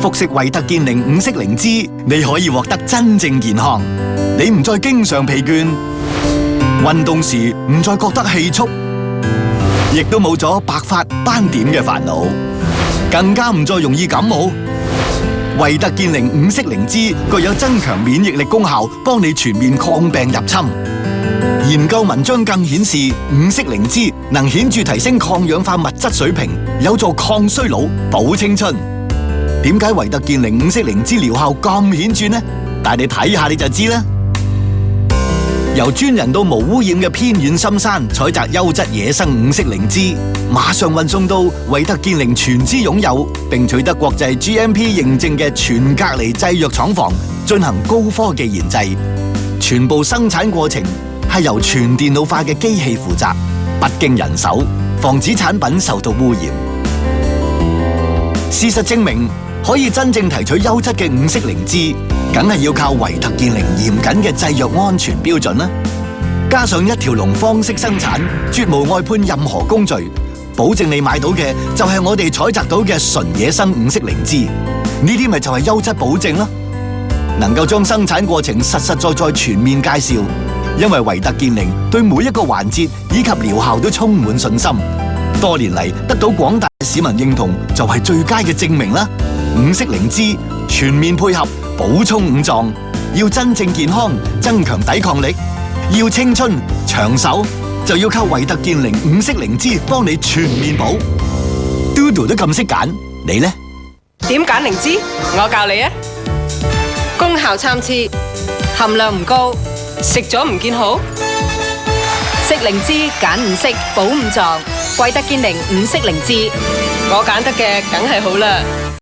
服食維特健靈五色靈芝，你可以獲得真正健康。你唔再經常疲倦，運動時唔再覺得氣促，亦都冇咗白髮斑點嘅煩惱，更加唔再容易感冒。維特健靈五色靈芝具有增強免疫力功效，幫你全面抗病入侵。研究文章更顯示，五色靈芝能顯著提升抗氧化物質水平，有助抗衰老、保青春。點解維特健靈五色靈芝療效咁顯著呢？帶你睇下你就知啦。由專人到無污染嘅偏遠深山採摘優質野生五色靈芝，馬上運送到維特健靈全資擁有並取得國際 GMP 認證嘅全隔離製藥廠房進行高科技研製，全部生產過程係由全電腦化嘅機器負責，不經人手，防止產品受到污染。事實證明，可以真正提取優質嘅五色靈芝，梗係要靠維特健靈嚴謹嘅製藥安全標準啦。加上一條龍方式生產，絕無外判任何工序，保證你買到嘅就係我哋採摘到嘅純野生五色靈芝。呢啲咪就係優質保證咯。能夠將生產過程實實在在全面介紹，因為維特健靈對每一個環節以及療效都充滿信心。多年嚟得到廣大市民認同，就係最佳嘅證明啦。五色靈芝全面配合，補充五臟，要真正健康，增強抵抗力，要青春長壽，就要靠維特健靈五色靈芝幫你全面補。Doodle 都咁識揀，你呢？點揀靈芝？我教你啊！功效參差，含量唔高，食咗唔見好。食靈芝揀五色，補五臟，維特健靈五色靈芝，我揀得嘅梗係好啦。